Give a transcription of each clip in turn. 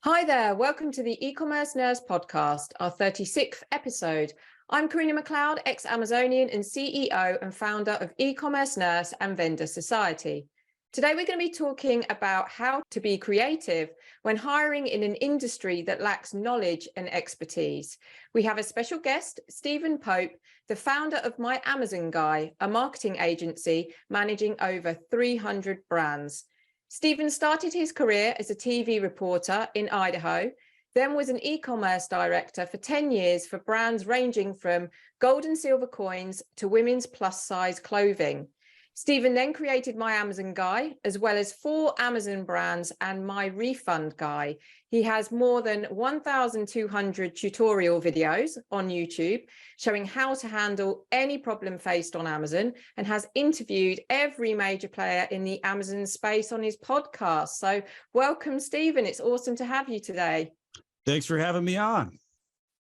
Hi there, welcome to the eCommerce Nurse Podcast, our 36th episode. I'm Karina McLeod, ex-Amazonian and CEO and founder of eCommerce Nurse and Vendor Society. Today we're going to be talking about how to be creative when hiring in an industry that lacks knowledge and expertise. We have a special guest, Stephen Pope, the founder of My Amazon Guy, a marketing agency managing over 300 brands. Stephen started his career as a TV reporter in Idaho, then was an e-commerce director for 10 years for brands ranging from gold and silver coins to women's plus-size clothing. Stephen then created My Amazon Guy, as well as 4 Amazon brands and My Refund Guy. He has more than 1,200 tutorial videos on YouTube showing how to handle any problem faced on Amazon, and has interviewed every major player in the Amazon space on his podcast. So welcome, Stephen. It's awesome to have you today. Thanks for having me on.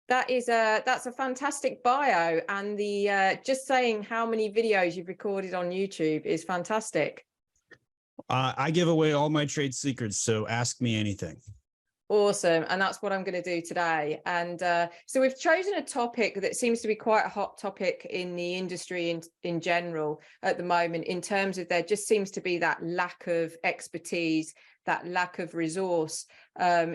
That's a fantastic bio, and the just saying how many videos you've recorded on YouTube is fantastic. I give away all my trade secrets, so ask me anything. Awesome, and that's what I'm going to do today. And so we've chosen a topic that seems to be quite a hot topic in the industry in general at the moment, in terms of there just seems to be that lack of expertise, that lack of resource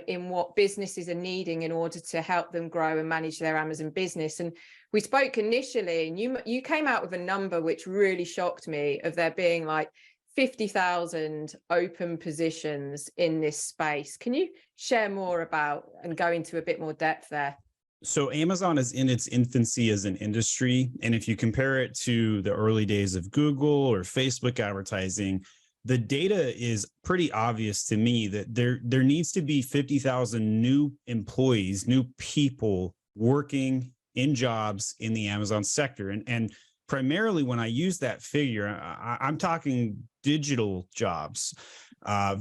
in what businesses are needing in order to help them grow and manage their Amazon business. And we spoke initially, and you came out with a number which really shocked me, of there being like 50,000 open positions in this space. Can you share more about and go into a bit more depth there? So Amazon is in its infancy as an industry. And if you compare it to the early days of Google or Facebook advertising, the data is pretty obvious to me that there needs to be 50,000 new employees, new people working in jobs in the Amazon sector. And primarily when I use that figure, I'm talking digital jobs,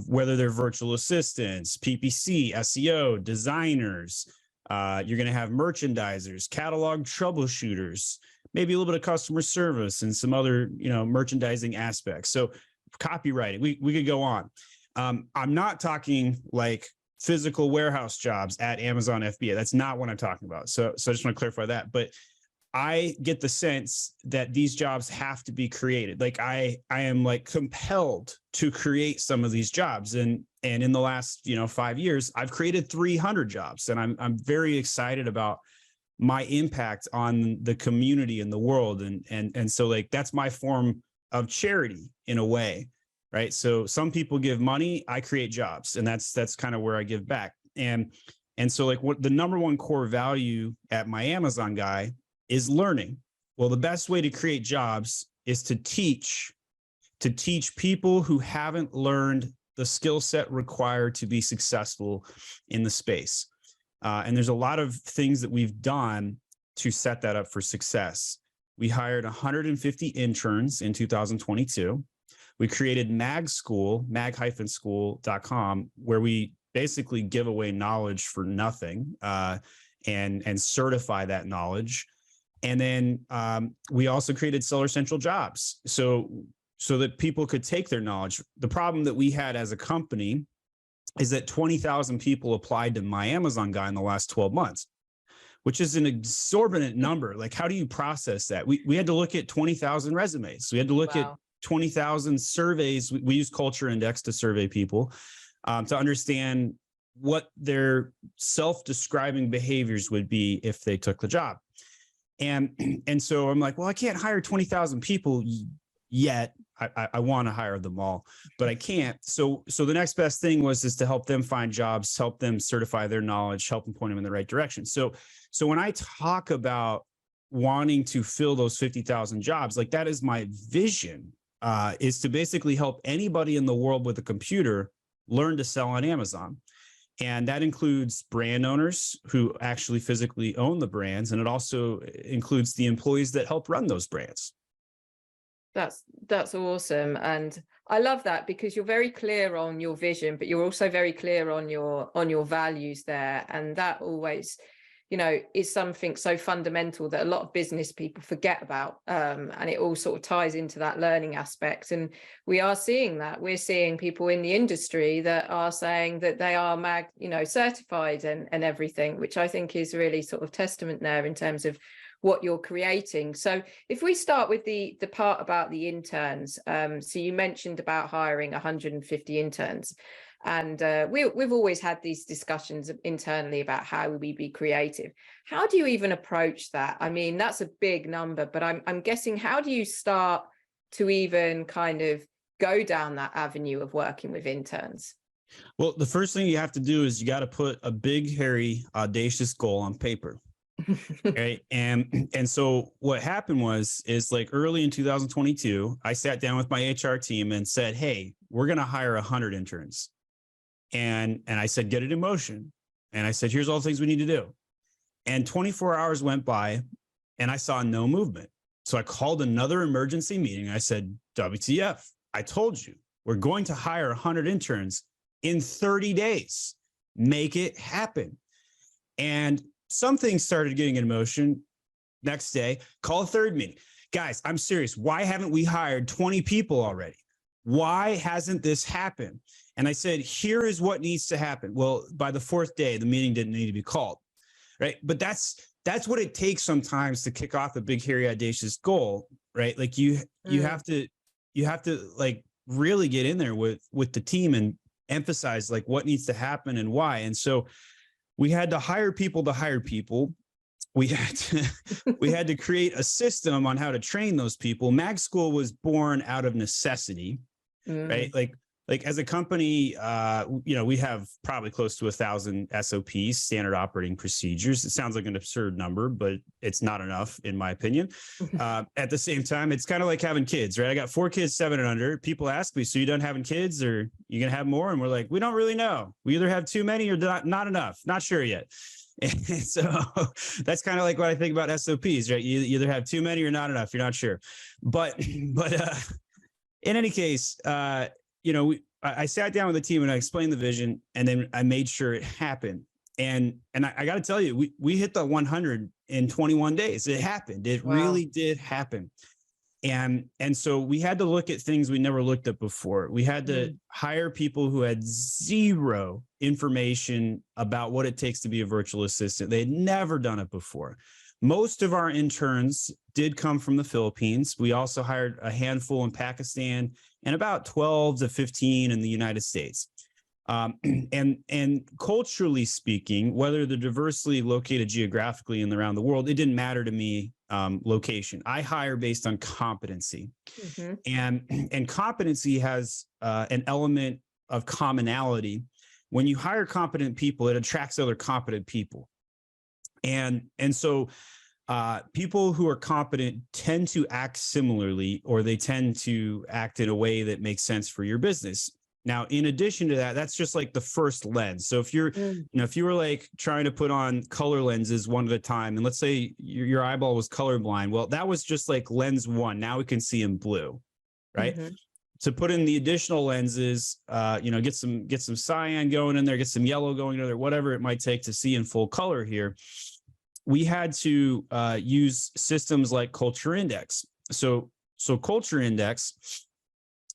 whether they're virtual assistants, PPC, SEO, designers. You're going to have merchandisers, catalog troubleshooters, maybe a little bit of customer service and some other, merchandising aspects. So copywriting, we could go on. I'm not talking like physical warehouse jobs at Amazon FBA. That's not what I'm talking about. So I just want to clarify that. But I get the sense that these jobs have to be created. Like I am like compelled to create some of these jobs. And in the last, 5 years, I've created 300 jobs, and I'm very excited about my impact on the community and the world. And so like, that's my form of charity in a way, right? So some people give money, I create jobs, and that's kind of where I give back. And so like what the number one core value at My Amazon Guy is learning. Well, the best way to create jobs is to teach people who haven't learned the skill set required to be successful in the space. And there's a lot of things that we've done to set that up for success. We hired 150 interns in 2022. We created Mag School, mag-school.com, where we basically give away knowledge for nothing and certify that knowledge. And then we also created Seller Central Jobs so that people could take their knowledge. The problem that we had as a company is that 20,000 people applied to My Amazon Guy in the last 12 months, which is an exorbitant number. Like, how do you process that? We had to look at 20,000 resumes. We had to look at 20,000 surveys. We use Culture Index to survey people to understand what their self-describing behaviors would be if they took the job. And so I'm like, well, I can't hire 20,000 people yet. I want to hire them all, but I can't. So the next best thing was to help them find jobs, help them certify their knowledge, help them point them in the right direction. So when I talk about wanting to fill those 50,000 jobs, like that is my vision, is to basically help anybody in the world with a computer learn to sell on Amazon. And that includes brand owners who actually physically own the brands. And it also includes the employees that help run those brands. That's awesome. And I love that, because you're very clear on your vision, but you're also very clear on your values there. And that always, is something so fundamental that a lot of business people forget about. And it all sort of ties into that learning aspect. And we are seeing that. We're seeing people in the industry that are saying that they are certified and everything, which I think is really sort of testament there in terms of what you're creating. So if we start with the part about the interns, so you mentioned about hiring 150 interns. And we've always had these discussions internally about how we be creative. How do you even approach that? I mean, that's a big number, but I'm guessing, how do you start to even kind of go down that avenue of working with interns? Well, the first thing you have to do is you got to put a big, hairy, audacious goal on paper. Right. And so what happened is like early in 2022, I sat down with my HR team and said, hey, we're going to hire 100 interns. And I said, get it in motion. And I said, here's all the things we need to do. And 24 hours went by and I saw no movement. So I called another emergency meeting. I said, WTF, I told you, we're going to hire 100 interns in 30 days. Make it happen. And some things started getting in motion. Next day, call a third meeting. Guys, I'm serious. Why haven't we hired 20 people already? Why hasn't this happened? And I said, here is what needs to happen. Well, by the fourth day, the meeting didn't need to be called, right? But that's what it takes sometimes to kick off a big, hairy, audacious goal, right? Like you have to like really get in there with the team and emphasize like what needs to happen and why. And so we had to hire people to hire people. We had to create a system on how to train those people. Mag School was born out of necessity, right? Like as a company, we have probably close to 1,000 SOPs, standard operating procedures. It sounds like an absurd number, but it's not enough, in my opinion. At the same time, it's kind of like having kids, right? I got 4 kids, 7 and under. People ask me, so you done having kids, or you gonna have more? And we're like, we don't really know. We either have too many or not enough. Not sure yet. And so that's kind of like what I think about SOPs, right? You either have too many or not enough. You're not sure. But in any case, I sat down with the team and I explained the vision, and then I made sure it happened. And I got to tell you, we hit the 100 in 21 days. It happened. It really did happen. And so we had to look at things we never looked at before. We had to hire people who had zero information about what it takes to be a virtual assistant. They had never done it before. Most of our interns did come from the Philippines. We also hired a handful in Pakistan and about 12 to 15 in the United States. And culturally speaking, whether they're diversely located geographically and around the world, it didn't matter to me, location. I hire based on competency. And competency has an element of commonality. When you hire competent people, it attracts other competent people. And so people who are competent tend to act similarly, or they tend to act in a way that makes sense for your business. Now, in addition to that, that's just like the first lens. So if you're, if you were like trying to put on color lenses one at a time, and let's say your eyeball was colorblind, well, that was just like lens 1. Now we can see in blue, right? To put in the additional lenses, get some cyan going in there, get some yellow going in there, whatever it might take to see in full color here. We had to use systems like Culture Index. So Culture Index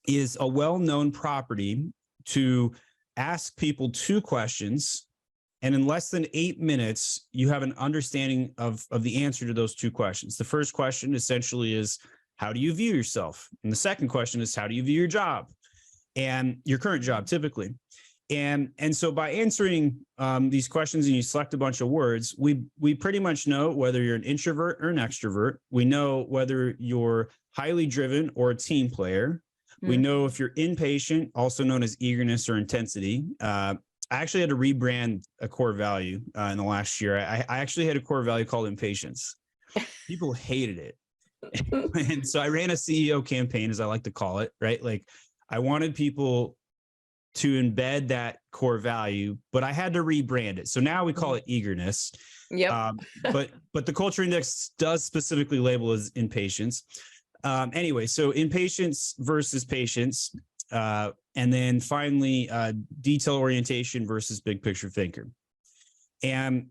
is a well-known property to ask people 2 questions, and in less than 8 minutes, you have an understanding of the answer to those 2 questions. The first question essentially is, how do you view yourself? And the second question is, how do you view your job and your current job typically? And so by answering these questions and you select a bunch of words, we pretty much know whether you're an introvert or an extrovert. We know whether you're highly driven or a team player. We know if you're impatient, also known as eagerness or intensity. I actually had to rebrand a core value in the last year. I actually had a core value called impatience. People hated it. And so I ran a CEO campaign, as I like to call it, right? Like I wanted people to embed that core value, but I had to rebrand it. So now we call it eagerness. But the Culture Index does specifically label as impatience. Anyway, so impatience versus patience. And then finally, detail orientation versus big picture thinker. And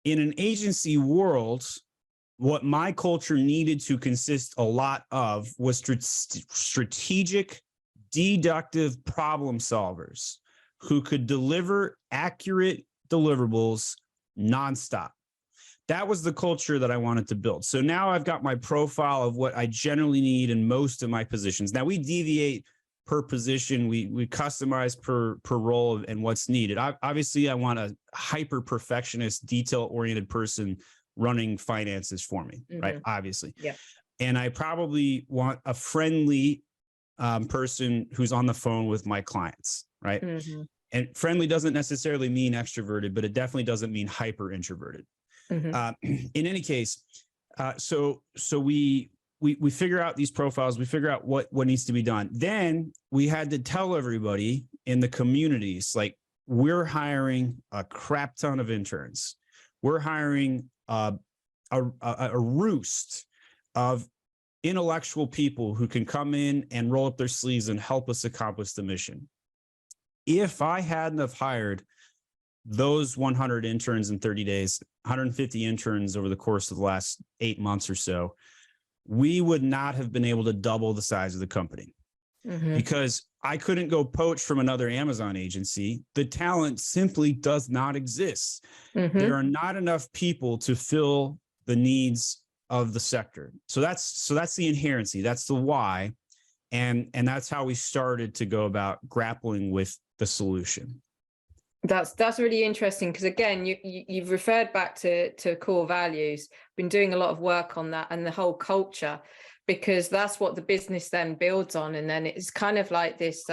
in an agency world, what my culture needed to consist a lot of was strategic, deductive problem solvers who could deliver accurate deliverables nonstop. That was the culture that I wanted to build. So now I've got my profile of what I generally need in most of my positions. Now we deviate per position, we customize per role and what's needed. Obviously, I want a hyper perfectionist, detail oriented person running finances for me, right? Obviously. Yeah. And I probably want a friendly person who's on the phone with my clients, right? And friendly doesn't necessarily mean extroverted, but it definitely doesn't mean hyper introverted. In any case, so we figure out these profiles, we figure out what needs to be done. Then we had to tell everybody in the communities, like, we're hiring a crap ton of interns. We're hiring a roost of intellectual people who can come in and roll up their sleeves and help us accomplish the mission. If I hadn't have hired those 100 interns in 30 days, 150 interns over the course of the last 8 months or so, we would not have been able to double the size of the company because I couldn't go poach from another Amazon agency. The talent simply does not exist. There are not enough people to fill the needs of the sector. So that's the inherency. That's the why. And that's how we started to go about grappling with the solution. That's really interesting, because again, you've referred back to core values. Been doing a lot of work on that and the whole culture, because that's what the business then builds on, and then it's kind of like this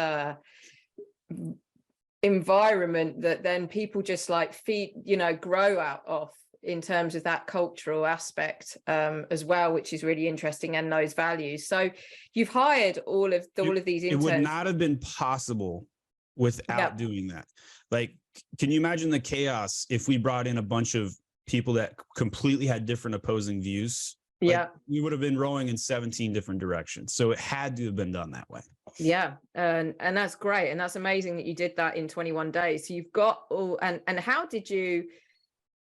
environment that then people just like grow out of, in terms of that cultural aspect as well, which is really interesting, and those values. So you've hired all of these interns. It would not have been possible without doing that. Like, can you imagine the chaos if we brought in a bunch of people that completely had different opposing views? Like, we would have been rowing in 17 different directions. So it had to have been done that way. Yeah. And that's great. And that's amazing that you did that in 21 days. So you've got all, and how did you,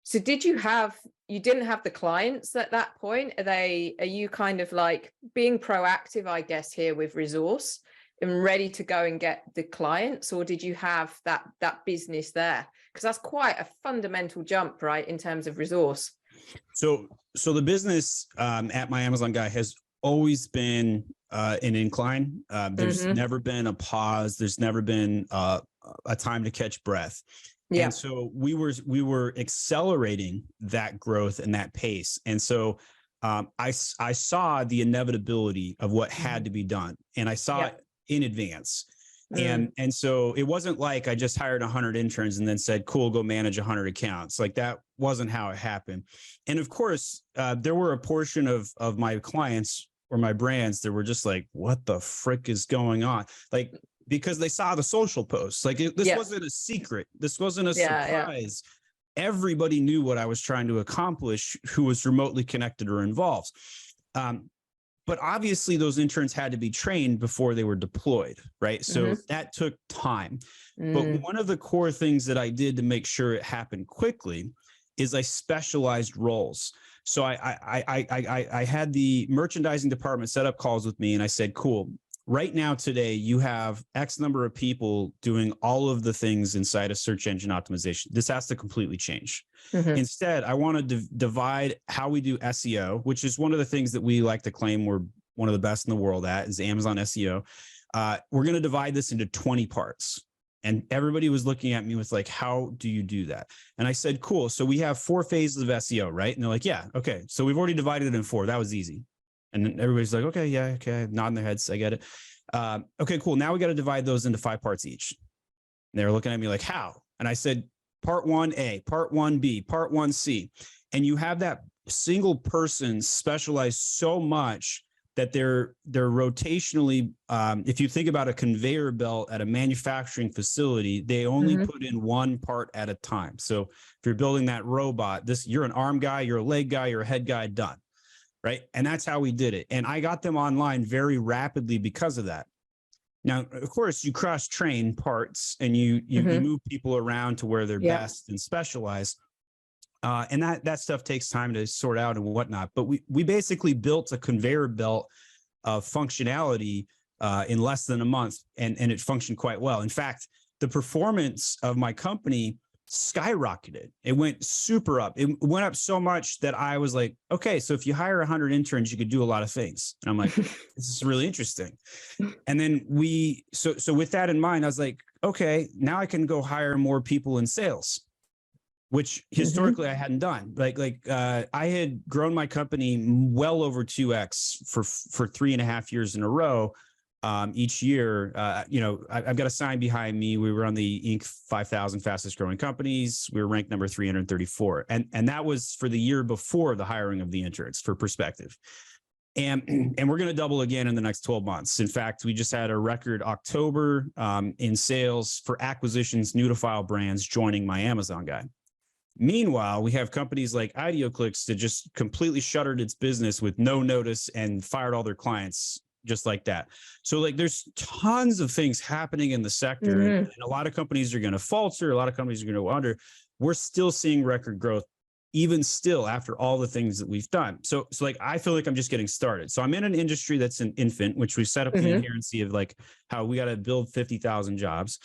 so you didn't have the clients at that point? Are you kind of like being proactive, I guess, here with resource and ready to go and get the clients, or did you have that business there? Because that's quite a fundamental jump, right, in terms of resource. So the business at My Amazon Guy has always been an incline. There's never been a pause. There's never been a time to catch breath. And so we were accelerating that growth and that pace. And so I saw the inevitability of what had to be done, and I saw it in advance. And so it wasn't like I just hired 100 interns and then said, cool, go manage 100 accounts. Like, that wasn't how it happened. And of course, there were a portion of my clients or my brands that were just like, what the frick is going on? Like, because they saw the social posts. Like, this wasn't a secret. This wasn't a surprise. Everybody knew what I was trying to accomplish who was remotely connected or involved. But obviously those interns had to be trained before they were deployed, right? So that took time. But one of the core things that I did to make sure it happened quickly is I specialized roles. So I had the merchandising department set up calls with me, and I said, cool, right now today you have X number of people doing all of the things inside of search engine optimization. This has to completely change. Instead, I want to divide how we do SEO, which is one of the things that we like to claim we're one of the best in the world at, is Amazon SEO. We're going to divide this into 20 parts. And everybody was looking at me with like, how do you do that? And I said, cool. So we have 4 phases of SEO, right? And they're like, yeah, okay. So we've already divided it in 4. That was easy. And then everybody's like, okay, yeah, okay, nodding their heads. I get it. Okay, cool. Now we got to divide those into 5 parts each. And they were looking at me like, how? And I said, part 1A, part 1B, part 1C. And you have that single person specialized so much that they're rotationally, if you think about a conveyor belt at a manufacturing facility, they only put in 1 part at a time. So if you're building that robot, you're an arm guy, you're a leg guy, you're a head guy, done. Right. And that's how we did it. And I got them online very rapidly because of that. Now, of course, you cross-train parts and you move people around to where they're best and specialized. And that stuff takes time to sort out and whatnot. But we basically built a conveyor belt of functionality in less than a month, and it functioned quite well. In fact, the performance of my company skyrocketed. It went super up. It went up so much that I was like, okay, so if you hire 100 interns, you could do a lot of things. And I'm like, this is really interesting. And then so with that in mind, I was like, okay, now I can go hire more people in sales, which historically I hadn't done. I had grown my company well over 2x for 3.5 years in a row. Each year, I've got a sign behind me. We were on the Inc. 5,000 fastest growing companies. We were ranked number 334. And that was for the year before the hiring of the interns, for perspective. And we're going to double again in the next 12 months. In fact, we just had a record October in sales for acquisitions, new to file brands joining my Amazon guy. Meanwhile, we have companies like IdeoClix that just completely shuttered its business with no notice and fired all their clients just like that. So like there's tons of things happening in the sector, and a lot of companies are going to falter. A lot of companies are going to go under. We're still seeing record growth, even still after all the things that we've done. So like, I feel like I'm just getting started. So I'm in an industry that's an infant, which we set up the inherency of like how we got to build 50,000 jobs.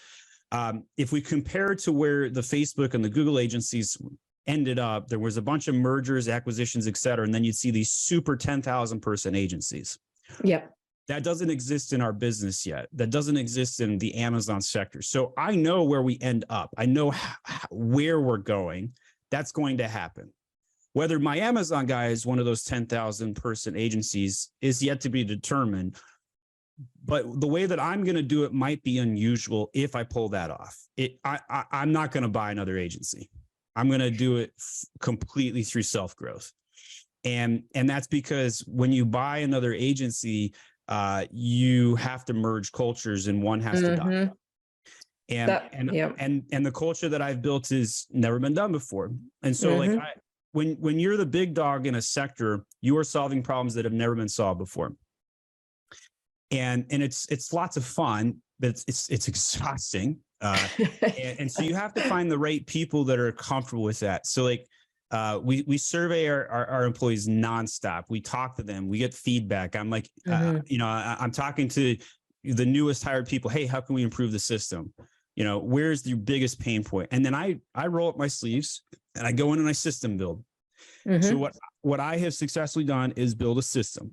If we compare to where the Facebook and the Google agencies ended up, there was a bunch of mergers, acquisitions, et cetera. And then you'd see these super 10,000 person agencies. Yep. That doesn't exist in our business yet. That doesn't exist in the Amazon sector. So I know where we end up. I know where we're going. That's going to happen. Whether my Amazon guy is one of those 10,000 person agencies is yet to be determined. But the way that I'm going to do it might be unusual if I pull that off. I'm not going to buy another agency. I'm going to do it completely through self-growth. And that's because when you buy another agency, you have to merge cultures and one has to die. And the culture that I've built has never been done before. And so when you're the big dog in a sector, you are solving problems that have never been solved before. And it's lots of fun, but it's exhausting. And so you have to find the right people that are comfortable with that. So like, we survey our employees nonstop. We talk to them. We get feedback. I'm like, I'm talking to the newest hired people. Hey, how can we improve the system? Where's your biggest pain point? And then I roll up my sleeves and I go in and I system build. So what I have successfully done is build a system,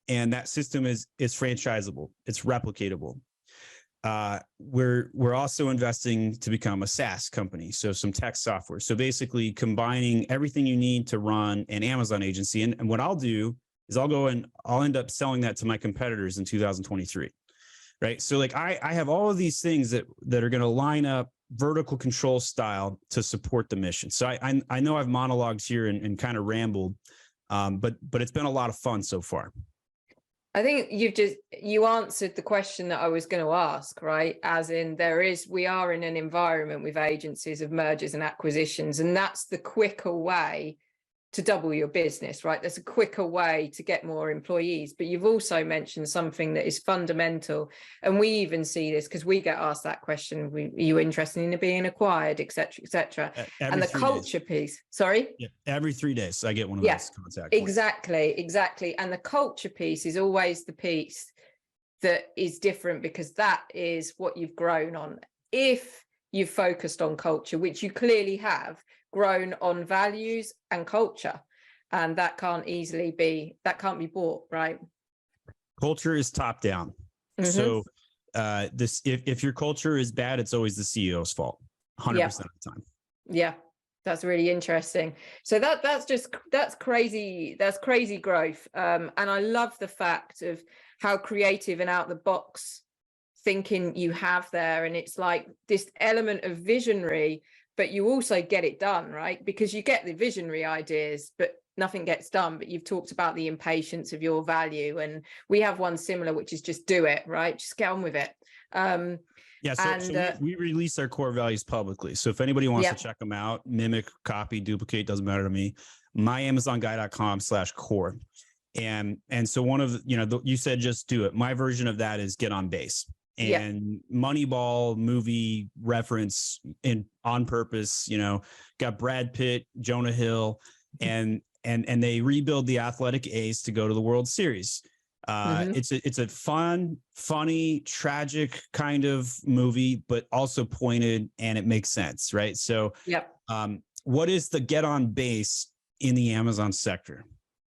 and that system is franchisable. It's replicatable. We're also investing to become a SaaS company, so some tech software. So basically combining everything you need to run an Amazon agency. And what I'll do is I'll end up selling that to my competitors in 2023, right? So like I have all of these things that are going to line up vertical control style to support the mission. So I know I've monologued here and kind of rambled, but it's been a lot of fun so far. I think you answered the question that I was going to ask, right? As in we are in an environment with agencies of mergers and acquisitions, and that's the quicker way to double your business, right? That's a quicker way to get more employees. But you've also mentioned something that is fundamental. And we even see this because we get asked that question. Are you interested in being acquired, et cetera, et cetera? And the culture piece. Sorry? Yeah, every 3 days I get one of those contact points. Exactly. And the culture piece is always the piece that is different, because that is what you've grown on. If you've focused on culture, which you clearly have, grown on values and culture, and that can't be bought, right? Culture is top down. So if your culture is bad, it's always the CEO's fault 100% of the time. Yeah, that's really interesting. So that's crazy growth. And I love the fact of how creative and out the box thinking you have there. And it's like this element of visionary, but you also get it done, right? Because you get the visionary ideas, but nothing gets done. But you've talked about the impatience of your value. And we have one similar, which is just do it, right? Just get on with it. So we release our core values publicly. So if anybody wants to check them out, mimic, copy, duplicate, doesn't matter to me, myamazonguy.com/core. And so one of, you said, just do it. My version of that is get on base. and Moneyball movie reference in on purpose, got Brad Pitt, Jonah Hill, and they rebuild the Athletic A's to go to the World Series. It's a fun, funny, tragic kind of movie, but also pointed, and it makes sense, right? So, what is the get on base in the Amazon sector?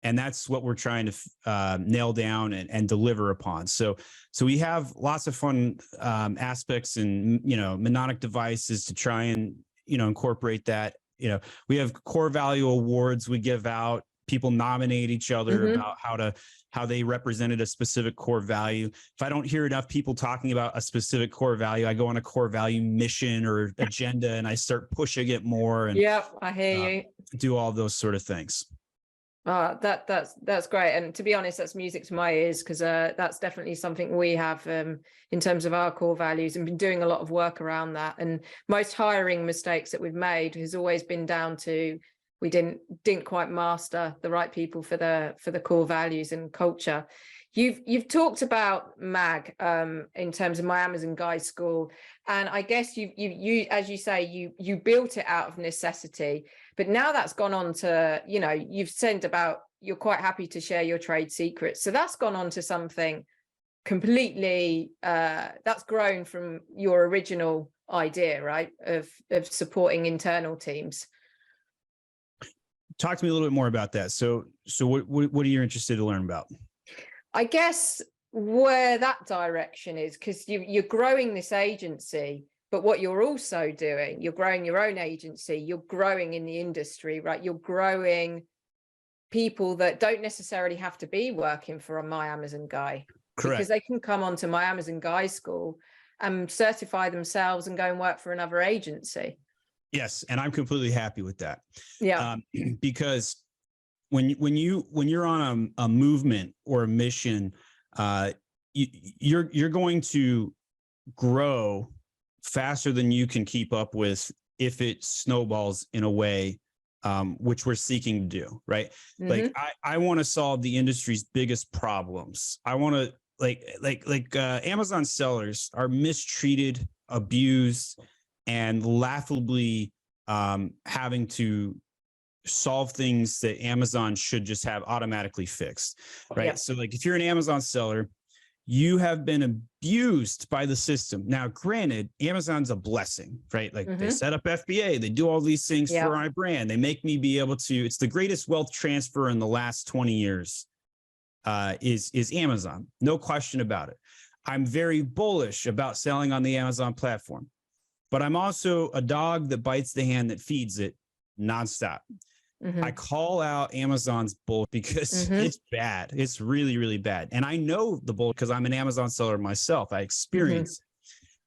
And that's what we're trying to nail down and deliver upon. So we have lots of fun aspects and mnemonic devices to try and incorporate that. We have core value awards we give out. People nominate each other about how they represented a specific core value. If I don't hear enough people talking about a specific core value, I go on a core value mission or agenda and I start pushing it more. And I hear you. Do all those sort of things. That's great. And to be honest, that's music to my ears, because that's definitely something we have in terms of our core values, and been doing a lot of work around that. And most hiring mistakes that we've made has always been down to we didn't quite master the right people for the core values and culture. You've talked about MAG in terms of my Amazon Guide School, and I guess you as you say you built it out of necessity, but now that's gone on to you've said about you're quite happy to share your trade secrets, so that's gone on to something completely that's grown from your original idea, right, of supporting internal teams. Talk to me a little bit more about that. So what are you interested to learn about? I guess where that direction is, because you're growing this agency, but what you're also doing, you're growing your own agency, you're growing in the industry, right? You're growing people that don't necessarily have to be working for a My Amazon Guy. Correct. Because they can come onto My Amazon Guy School and certify themselves and go and work for another agency. Yes, and I'm completely happy with that. Yeah, because when you're on a movement or a mission, you're going to grow faster than you can keep up with if it snowballs in a way which we're seeking to do, right? Like I want to solve the industry's biggest problems. I want to like Amazon sellers are mistreated, abused, and laughably having to solve things that Amazon should just have automatically fixed, right? Yeah. So like if you're an Amazon seller, you have been abused by the system. Now, granted, Amazon's a blessing, right? Like they set up FBA, they do all these things for my brand. They make me be able to, it's the greatest wealth transfer in the last 20 years is Amazon. No question about it. I'm very bullish about selling on the Amazon platform, but I'm also a dog that bites the hand that feeds it nonstop. I call out Amazon's bull because it's bad. It's really, really bad. And I know the bull because I'm an Amazon seller myself. I experience it.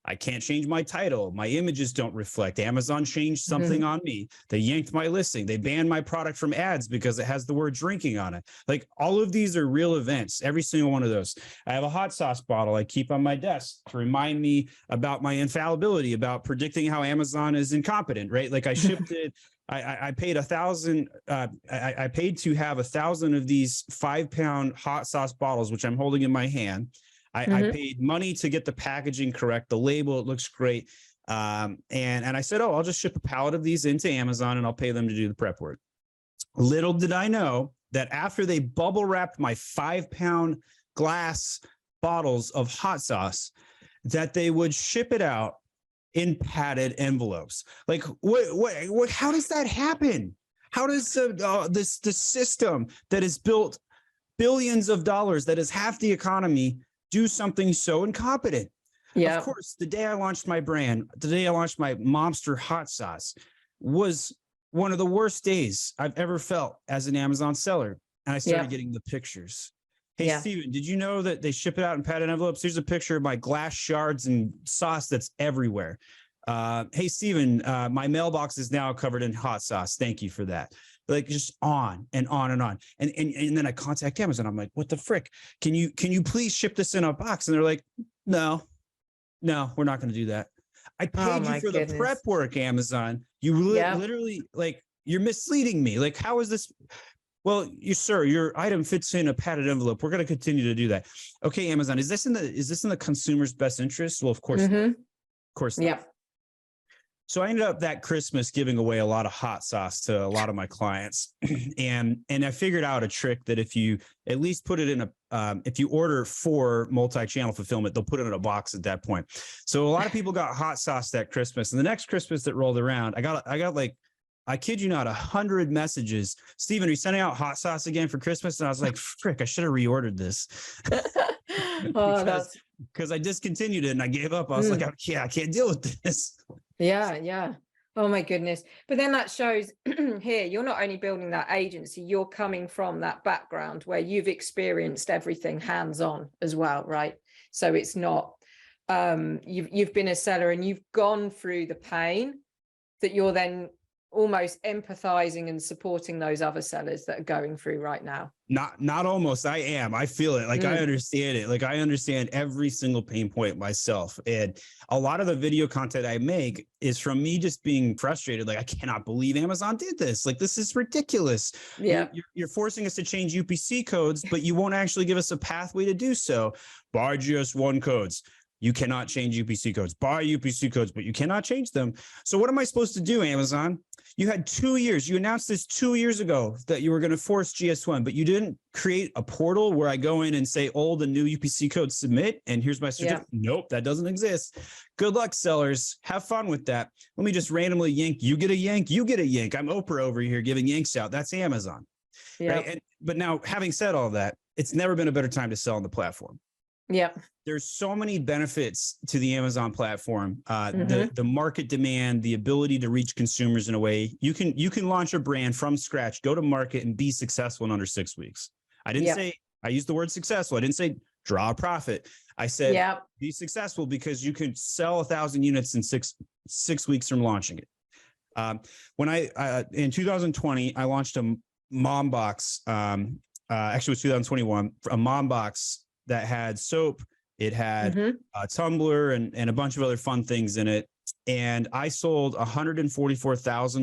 I can't change my title. My images don't reflect. Amazon changed something on me. They yanked my listing. They banned my product from ads because it has the word drinking on it. Like all of these are real events, every single one of those. I have a hot sauce bottle I keep on my desk to remind me about my infallibility, about predicting how Amazon is incompetent, right? Like I shipped it. I paid 1,000. I paid to have 1,000 of these 5-pound hot sauce bottles, which I'm holding in my hand. I paid money to get the packaging correct, the label, it looks great. And I said, oh, I'll just ship a pallet of these into Amazon and I'll pay them to do the prep work. Little did I know that after they bubble wrapped my 5-pound glass bottles of hot sauce, that they would ship it out in padded envelopes. Like what, how does that happen? How does the system that is built billions of dollars, that is half the economy, do something so incompetent? Yeah. Of course, the day I launched my brand, the day I launched my Momster hot sauce was one of the worst days I've ever felt as an Amazon seller. And I started getting the pictures. Hey, Steven, did you know that they ship it out in padded envelopes? Here's a picture of my glass shards and sauce that's everywhere. Hey, Steven, my mailbox is now covered in hot sauce. Thank you for that. Like just on and on and on. And then I contact Amazon. I'm like, what the frick? Can you please ship this in a box? And they're like, no, we're not going to do that. I paid you for the prep work, Amazon. You literally, like, you're misleading me. Like, how is this? Well, sir, your item fits in a padded envelope. We're going to continue to do that. Okay, Amazon, is this in the consumer's best interest? Well, of course not. Of course not. Yeah. So I ended up that Christmas giving away a lot of hot sauce to a lot of my clients. and I figured out a trick that if you at least put it in if you order for multi-channel fulfillment, they'll put it in a box at that point. So a lot of people got hot sauce that Christmas. And the next Christmas that rolled around, I got like, I kid you not, 100 messages. Steven, are you sending out hot sauce again for Christmas? And I was like, frick, I should have reordered this. because I discontinued it and I gave up. I was like, I can't deal with this. Yeah. Oh my goodness. But then that shows here, you're not only building that agency, you're coming from that background where you've experienced everything hands-on as well, right? So it's not, you've been a seller and you've gone through the pain that you're then almost empathizing and supporting those other sellers that are going through right now. Not almost. I am. I feel it. Like I understand it. Like I understand every single pain point myself. And a lot of the video content I make is from me just being frustrated. Like, I cannot believe Amazon did this. Like, this is ridiculous. Yeah. You're forcing us to change UPC codes, but you won't actually give us a pathway to do so. Buy GS1 codes. You cannot change UPC codes. Buy UPC codes, but you cannot change them. So what am I supposed to do, Amazon? You had 2 years. You announced this 2 years ago that you were going to force GS1, but you didn't create a portal where I go in and say old and new UPC codes submit, and here's my certificate. Yeah. Nope, that doesn't exist. Good luck, sellers. Have fun with that. Let me just randomly yank. You get a yank. You get a yank. I'm Oprah over here giving yanks out. That's Amazon. Yeah. Right? But now, having said all that, it's never been a better time to sell on the platform. Yeah. There's so many benefits to the Amazon platform, the market demand, the ability to reach consumers in a way you can launch a brand from scratch, go to market and be successful in under 6 weeks. I didn't say, I used the word successful. I didn't say draw a profit. I said, be successful because you can sell 1,000 units in six weeks from launching it. When in 2020, I launched a mom box, actually it was 2021, a mom box that had soap, it had a tumbler and a bunch of other fun things in it. And I sold $144,000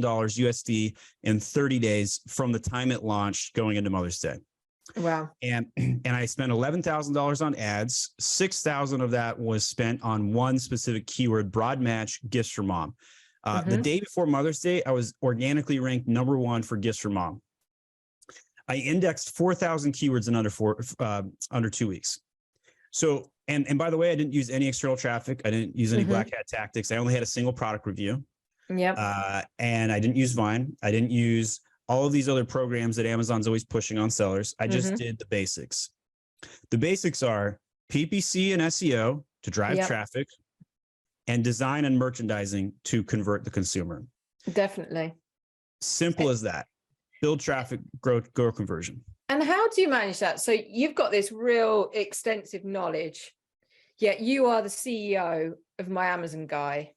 USD in 30 days from the time it launched going into Mother's Day. Wow. And I spent $11,000 on ads. 6,000 of that was spent on one specific keyword, broad match, gifts for mom. The day before Mother's Day, I was organically ranked #1 for gifts for mom. I indexed 4,000 keywords in under 2 weeks. So, and by the way, I didn't use any external traffic. I didn't use any black hat tactics. I only had a single product review. Yep. And I didn't use Vine. I didn't use all of these other programs that Amazon's always pushing on sellers. I just did the basics. The basics are PPC and SEO to drive traffic, and design and merchandising to convert the consumer. Definitely. Simple as that. Build traffic, grow conversion. And how do you manage that? So you've got this real extensive knowledge, yet you are the CEO of My Amazon Guy,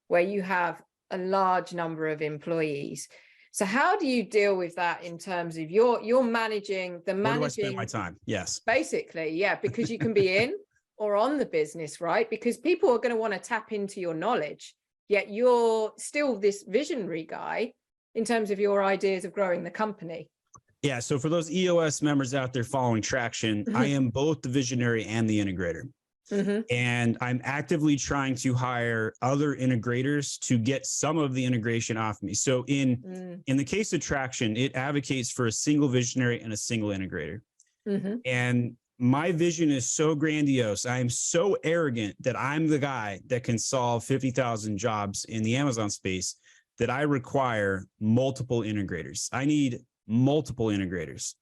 where you have a large number of employees. So how do you deal with that in terms of you're managing the managing? Where do I spend my time? Yes. Basically, yeah, because you can be in or on the business, right? Because people are going to want to tap into your knowledge, yet you're still this visionary guy in terms of your ideas of growing the company. Yeah. So for those EOS members out there following Traction, I am both the visionary and the integrator. And I'm actively trying to hire other integrators to get some of the integration off me. So in the case of Traction, it advocates for a single visionary and a single integrator. And my vision is so grandiose. I am so arrogant that I'm the guy that can solve 50,000 jobs in the Amazon space that I require multiple integrators. I need multiple integrators,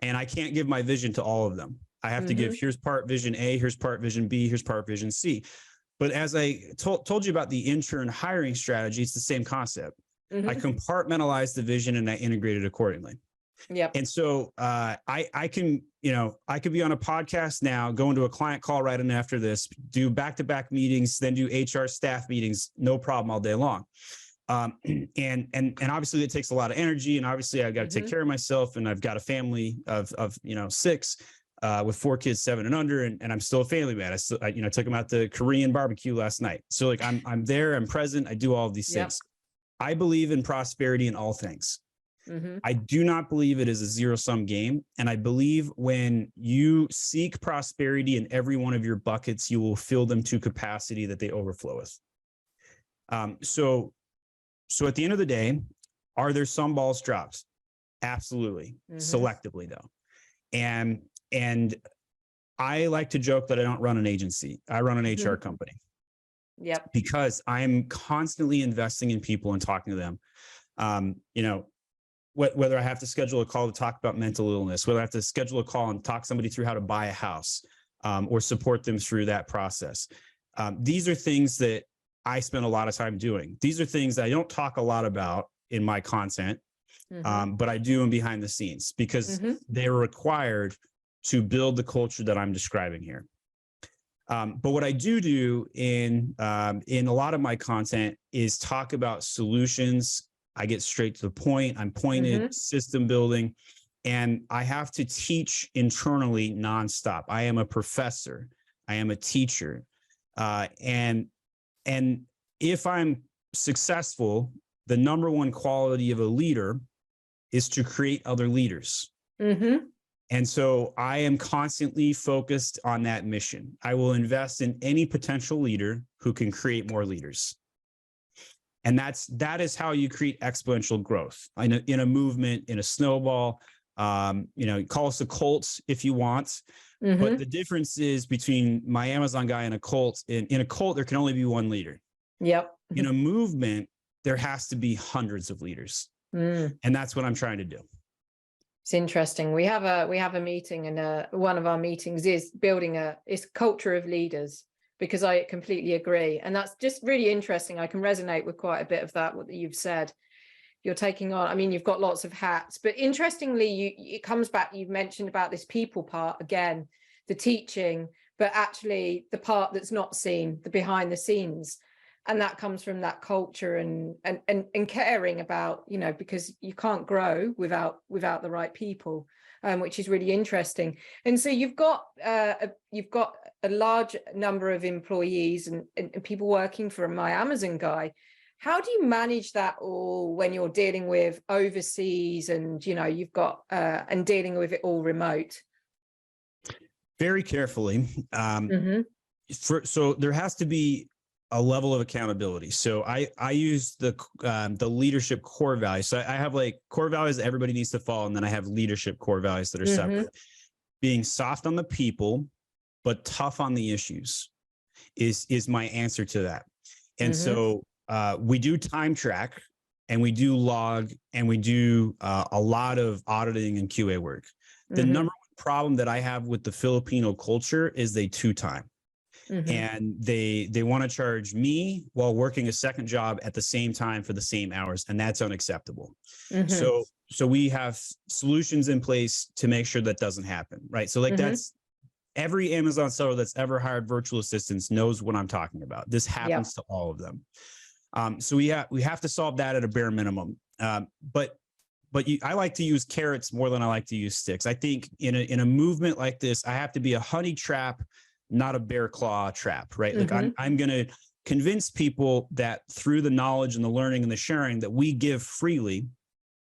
and I can't give my vision to all of them. I have to give, here's part vision A, here's part vision B, here's part vision C. But as I told you about the intern hiring strategy, it's the same concept. I compartmentalize the vision and I integrate it accordingly. Yeah. And so I can, I could be on a podcast now, go into a client call right in after this, do back-to-back meetings, then do HR staff meetings, no problem all day long. And obviously it takes a lot of energy, and obviously I've got to take care of myself, and I've got a family of 6 with 4 kids, 7 and under, and I'm still a family man. I took them out to Korean barbecue last night. So like I'm there, I'm present, I do all of these things. I believe in prosperity in all things. Mm-hmm. I do not believe it is a zero-sum game. And I believe when you seek prosperity in every one of your buckets, you will fill them to capacity that they overflow with. So at the end of the day, are there some balls dropped? Absolutely. Selectively though. And I like to joke that I don't run an agency. I run an HR company. Yep. Because I'm constantly investing in people and talking to them. Whether I have to schedule a call to talk about mental illness, whether I have to schedule a call and talk somebody through how to buy a house, or support them through that process. These are things that I spend a lot of time doing. These are things that I don't talk a lot about in my content, but I do in behind the scenes because they're required to build the culture that I'm describing here. But what I do in a lot of my content is talk about solutions. I get straight to the point. I'm pointed, system building, and I have to teach internally nonstop. I am a professor. I am a teacher. And if I'm successful, the number one quality of a leader is to create other leaders. And so I am constantly focused on that mission. I will invest in any potential leader who can create more leaders. And that is how you create exponential growth in a movement, in a snowball. Call us a cult if you want. But the difference is between my Amazon guy and a cult. In a cult, there can only be one leader. Yep. In a movement, there has to be hundreds of leaders. And that's what I'm trying to do. It's interesting. We have a meeting, and one of our meetings is building it's culture of leaders, because I completely agree. And that's just really interesting. I can resonate with quite a bit of that, what you've said. You're taking on, I mean, you've got lots of hats, but interestingly, it comes back, you've mentioned about this people part again, the teaching, but actually the part that's not seen, the behind the scenes. And that comes from that culture and caring about, because you can't grow without the right people, which is really interesting. And so you've got a large number of employees and people working for my Amazon guy. How do you manage that all when you're dealing with overseas and, you've got and dealing with it all remote? Very carefully. So there has to be a level of accountability. So I use the leadership core values. So I have like core values that everybody needs to follow, and then I have leadership core values that are separate. Being soft on the people, but tough on the issues is my answer to that. And so we do time track, and we do log, and we do a lot of auditing and QA work. The number one problem that I have with the Filipino culture is they two-time. And they want to charge me while working a second job at the same time for the same hours, and that's unacceptable. So we have solutions in place to make sure that doesn't happen, right? So that's every Amazon seller that's ever hired virtual assistants knows what I'm talking about. This happens to all of them. So we have to solve that at a bare minimum. But I like to use carrots more than I like to use sticks. I think in a movement like this, I have to be a honey trap, not a bear claw trap, right? Like I'm going to convince people that through the knowledge and the learning and the sharing that we give freely,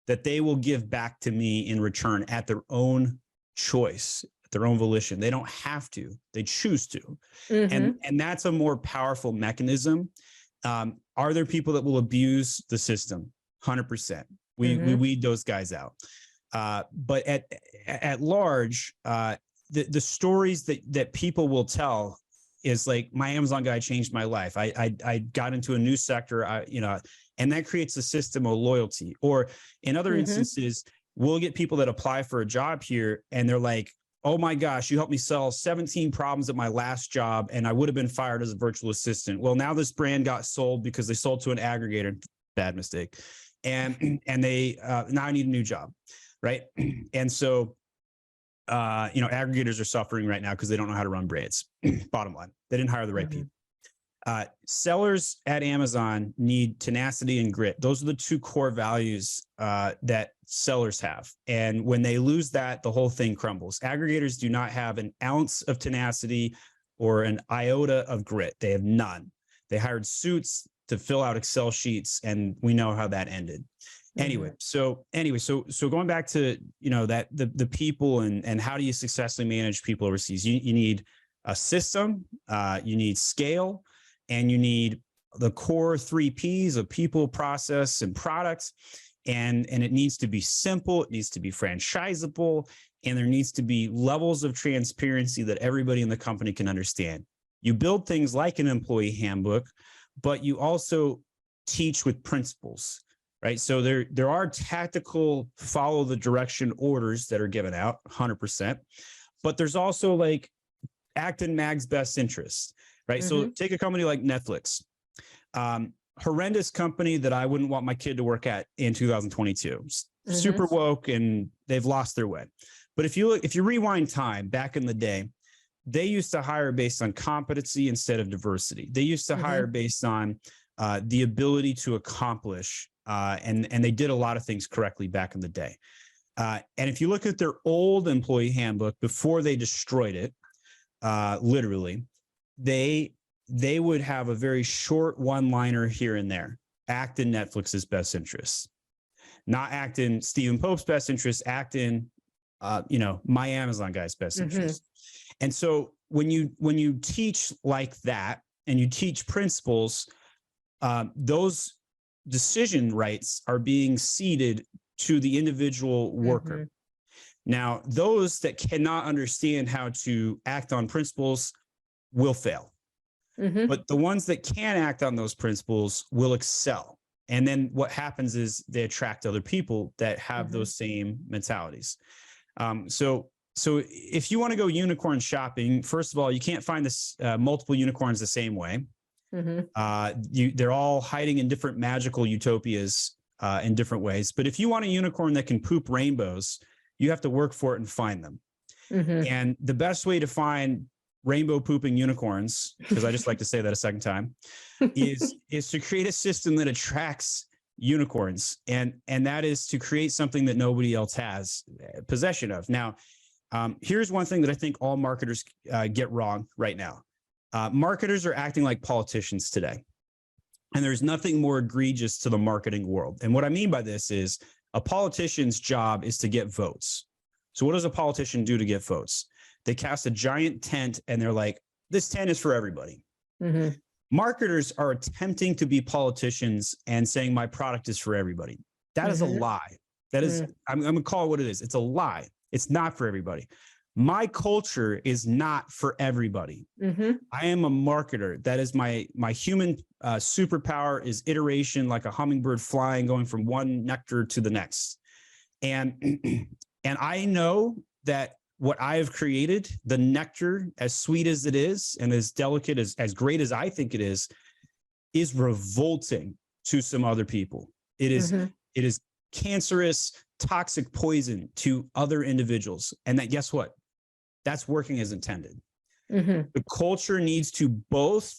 that they will give back to me in return at their own choice, at their own volition. They don't have to, they choose to. And that's a more powerful mechanism. Are there people that will abuse the system? 100%. We weed those guys out. But at large, the stories that people will tell is like, my Amazon guy changed my life. I got into a new sector, and that creates a system of loyalty. Or in other instances, we'll get people that apply for a job here, and they're like, oh my gosh, you helped me sell 17 problems at my last job, and I would have been fired as a virtual assistant. Well, now this brand got sold because they sold to an aggregator. Bad mistake. And they now I need a new job, right? And so aggregators are suffering right now because they don't know how to run brands. Bottom line, they didn't hire the right people. Sellers at Amazon need tenacity and grit. Those are the two core values that sellers have. And when they lose that, the whole thing crumbles. Aggregators do not have an ounce of tenacity or an iota of grit. They have none. They hired suits to fill out Excel sheets, and we know how that ended. Anyway, so going back to, that the people and how do you successfully manage people overseas? You need a system, you need scale, and you need the core 3 Ps of people, process, and products. And it needs to be simple, it needs to be franchisable, and there needs to be levels of transparency that everybody in the company can understand. You build things like an employee handbook, but you also teach with principles, right? So there are tactical follow the direction orders that are given out 100%, but there's also like act in MAG's best interest, right? So take a company like Netflix, horrendous company that I wouldn't want my kid to work at in 2022, super woke, and they've lost their way. But if you rewind time back in the day, they used to hire based on competency instead of diversity. They used to hire based on the ability to accomplish, and they did a lot of things correctly back in the day. And if you look at their old employee handbook before they destroyed it, literally, they would have a very short one-liner here and there. Act in Netflix's best interest, not act in Stephen Pope's best interest. Act in, my Amazon guy's best interest. And so when you teach like that and you teach principles, those decision rights are being ceded to the individual worker. Now, those that cannot understand how to act on principles will fail. But the ones that can act on those principles will excel. And then what happens is they attract other people that have those same mentalities. So if you want to go unicorn shopping, first of all, you can't find this multiple unicorns the same way. They're all hiding in different magical utopias in different ways. But if you want a unicorn that can poop rainbows, you have to work for it and find them. And the best way to find rainbow pooping unicorns, because I just like to say that a second time, is to create a system that attracts unicorns. And that is to create something that nobody else has possession of. Now, here's one thing that I think all marketers get wrong right now. Marketers are acting like politicians today. And there's nothing more egregious to the marketing world. And what I mean by this is a politician's job is to get votes. So what does a politician do to get votes? They cast a giant tent and they're like, this tent is for everybody. Marketers are attempting to be politicians and saying my product is for everybody. That is a lie. That is, I'm going to call it what it is. It's a lie. It's not for everybody. My culture is not for everybody. I am a marketer. That is my human superpower is iteration, like a hummingbird flying, going from one nectar to the next. And I know that what I have created, the nectar, as sweet as it is and as delicate, as great as I think it is revolting to some other people. It is cancerous, toxic poison to other individuals. And that, guess what? That's working as intended. The culture needs to both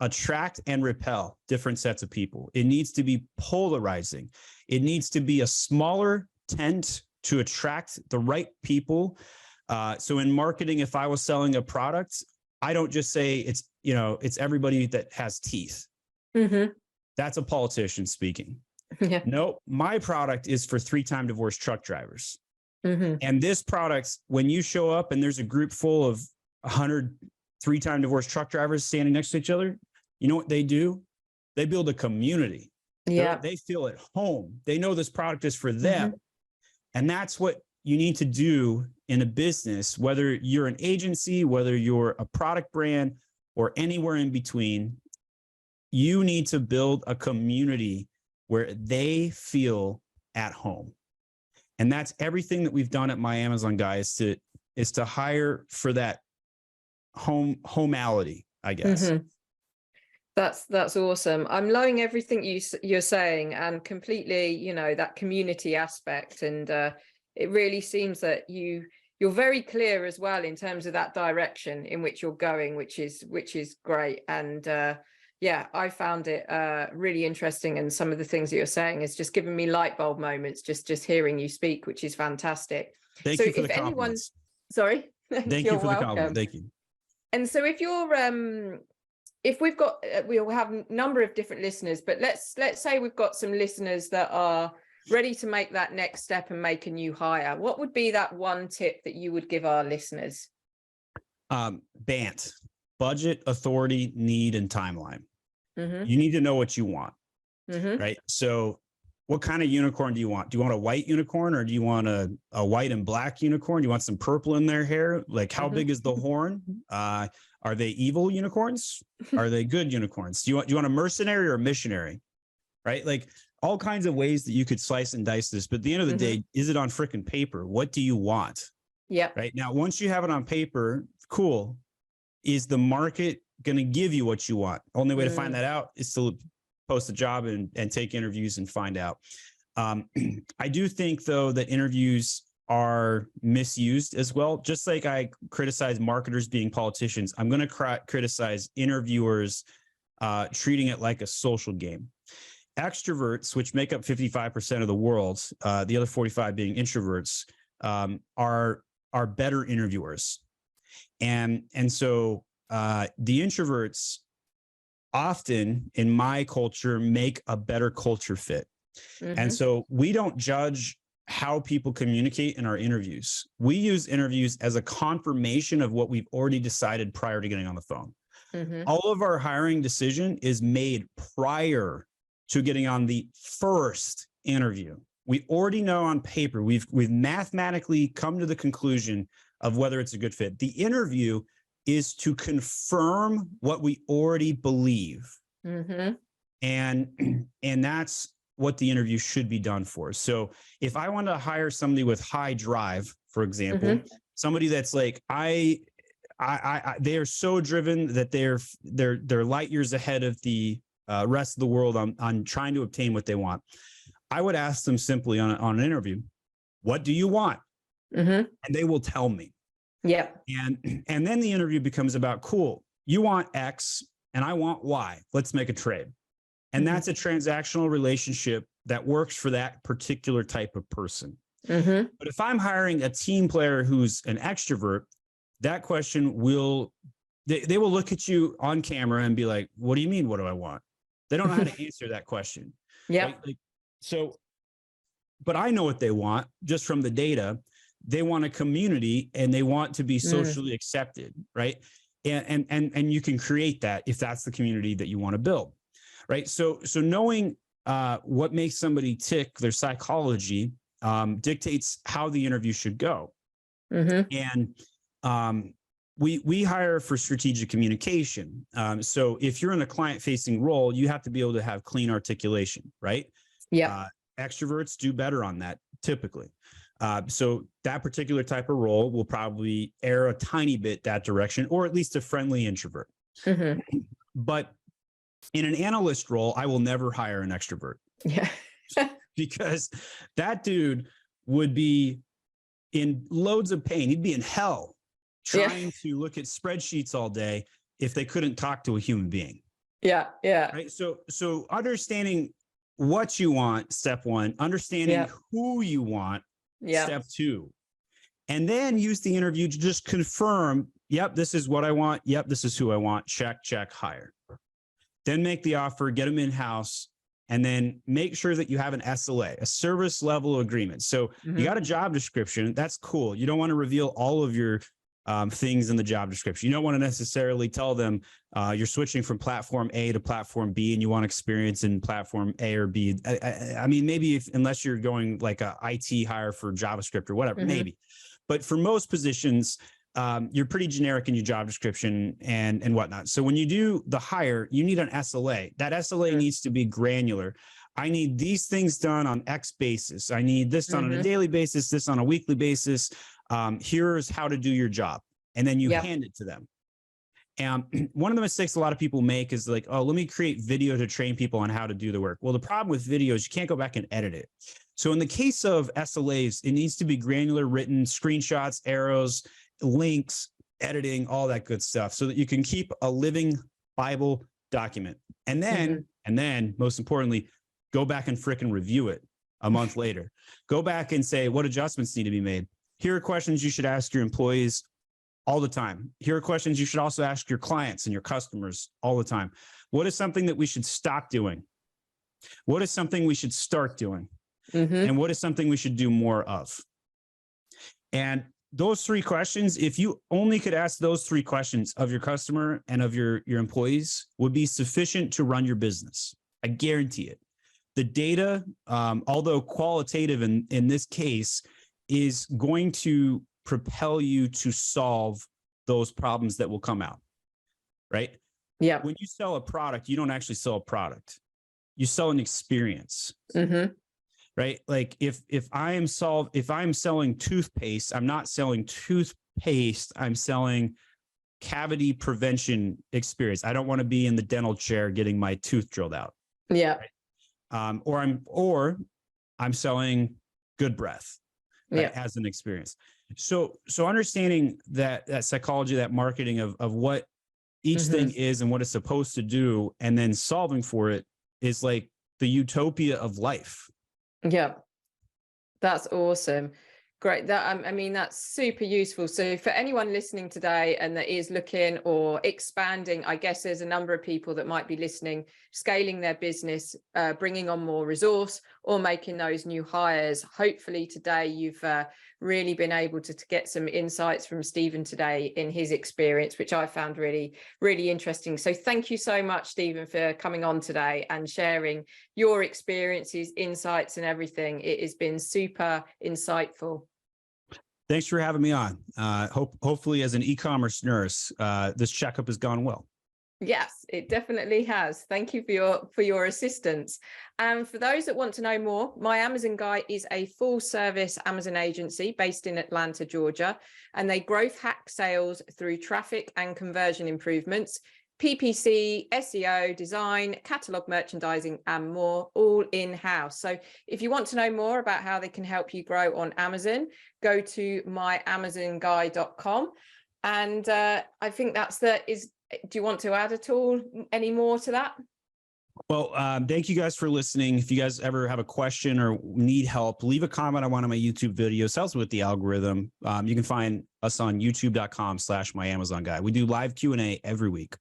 attract and repel different sets of people. It needs to be polarizing. It needs to be a smaller tent to attract the right people. So in marketing, if I was selling a product, I don't just say it's everybody that has teeth. That's a politician speaking. No, my product is for 3-time divorced truck drivers. And this product, when you show up and there's a group full of 100 3-time divorced truck drivers standing next to each other, you know what they do? They build a community. They feel at home. They know this product is for them. And that's what you need to do in a business, whether you're an agency, whether you're a product brand, or anywhere in between. You need to build a community where they feel at home. And that's everything that we've done at My Amazon Guy is to hire for that homality, I guess. That's awesome. I'm loving everything you're saying, and completely, that community aspect. And it really seems that you're very clear as well in terms of that direction in which you're going, which is great. And I found it really interesting. And some of the things that you're saying is just giving me light bulb moments, just hearing you speak, which is fantastic. Thank you for the compliments. Sorry. Thank you for the compliment. Thank you. And so if we've got, we'll have a number of different listeners, but let's say we've got some listeners that are ready to make that next step and make a new hire, what would be that one tip that you would give our listeners? BANT, budget, authority, need, and timeline. Mm-hmm. You need to know what you want, Mm-hmm. right? So what kind of unicorn do you want? Do you want a white unicorn, or do you want a white and black unicorn? Do you want some purple in their hair? Like, how big is the horn? Are they evil unicorns? Are they good unicorns? Do you want a mercenary or a missionary? Right? Like, all kinds of ways that you could slice and dice this. But at the end of the day, is it on freaking paper? What do you want? Yeah. Right now, once you have it on paper, cool. Is the market going to give you what you want? Only way to find that out is to post a job and take interviews and find out. I do think, though, that interviews are misused as well. Just like I criticize marketers being politicians, I'm going to criticize interviewers treating it like a social game. Extroverts, which make up 55% of the world, the other 45 being introverts, are better interviewers. And so the introverts often, in my culture, make a better culture fit. And so we don't judge how people communicate in our interviews. We use interviews as a confirmation of what we've already decided prior to getting on the phone. All of our hiring decision is made prior to getting on the first interview. We already know on paper, we've mathematically come to the conclusion of whether it's a good fit. The interview is to confirm what we already believe. And that's what the interview should be done for. So if I want to hire somebody with high drive, for example, somebody that's like, they are so driven that they're light years ahead of the rest of the world on trying to obtain what they want. I would ask them simply on an interview, what do you want? And they will tell me. Yeah. And then the interview becomes about, cool, you want X and I want Y. Let's make a trade. And that's a transactional relationship that works for that particular type of person. But if I'm hiring a team player who's an extrovert, that question they will look at you on camera and be like, what do you mean? What do I want? They don't know how to answer that question. Yeah. Right? But I know what they want just from the data. They want a community and they want to be socially accepted, right? And you can create that if that's the community that you want to build, right? So knowing what makes somebody tick, their psychology, dictates how the interview should go. And we hire for strategic communication. So if you're in a client-facing role, you have to be able to have clean articulation, right? Yeah. Extroverts do better on that typically. So that particular type of role will probably err a tiny bit that direction, or at least a friendly introvert. But in an analyst role, I will never hire an extrovert. Yeah. Because that dude would be in loads of pain. He'd be in hell trying to look at spreadsheets all day if they couldn't talk to a human being. Yeah. Yeah. Right. So understanding what you want, step one, understanding who you want, step two, and then use the interview to just confirm, yep, this is what I want. Yep, this is who I want. Check, hire. Then make the offer, get them in-house, and then make sure that you have an SLA, a service level agreement. So you got a job description. That's cool. You don't want to reveal all of your things in the job description. You don't want to necessarily tell them you're switching from platform A to platform B and you want experience in platform A or B. I mean, maybe unless you're going like a IT hire for JavaScript or whatever, maybe. But for most positions, you're pretty generic in your job description and whatnot. So when you do the hire, you need an SLA. That SLA needs to be granular. I need these things done on X basis. I need this done on a daily basis, this on a weekly basis. Here's how to do your job. And then you hand it to them. And one of the mistakes a lot of people make is like, oh, let me create video to train people on how to do the work. Well, the problem with video is you can't go back and edit it. So in the case of SLAs, it needs to be granular, written, screenshots, arrows, links, editing, all that good stuff, so that you can keep a living Bible document. And then most importantly, go back and frickin' review it a month later. Go back and say, what adjustments need to be made? Here are questions you should ask your employees all the time. Here are questions you should also ask your clients and your customers all the time. What is something that we should stop doing? What is something we should start doing? And what is something we should do more of? And those three questions, if you only could ask those three questions of your customer and of your employees, would be sufficient to run your business. I guarantee it. The data, although qualitative in this case, is going to propel you to solve those problems that will come out, right? Yeah. When you sell a product, you don't actually sell a product. You sell an experience. Right? Like if I'm selling toothpaste, I'm not selling toothpaste, I'm selling cavity prevention experience. I don't want to be in the dental chair getting my tooth drilled out. Yeah. Right? Or I'm selling good breath, right, as an experience. So understanding that psychology, that marketing of what each thing is and what it's supposed to do, and then solving for it is like the utopia of life. Yeah, that's awesome. Great. I mean, that's super useful. So for anyone listening today and that is looking or expanding, I guess there's a number of people that might be listening, scaling their business, bringing on more resource or making those new hires. Hopefully today you've really been able to get some insights from Stephen today in his experience, which I found really, really interesting. So thank you so much, Stephen, for coming on today and sharing your experiences, insights and everything. It has been super insightful. Thanks for having me on. Hopefully as an e-commerce nurse, this checkup has gone well. Yes, it definitely has. Thank you for your assistance. And for those that want to know more, My Amazon Guy is a full service Amazon agency based in Atlanta, Georgia, and they growth hack sales through traffic and conversion improvements, PPC, SEO, design, catalog merchandising, and more, all in-house. So if you want to know more about how they can help you grow on Amazon, go to myamazonguy.com. And I think do you want to add at all any more to that? Well, thank you guys for listening. If you guys ever have a question or need help, leave a comment on one of my YouTube videos. Helps with the algorithm. You can find us on youtube.com/myamazonguy. We do live Q&A every week.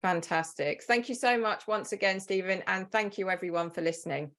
Fantastic. Thank you so much once again, Stephen. And thank you everyone for listening.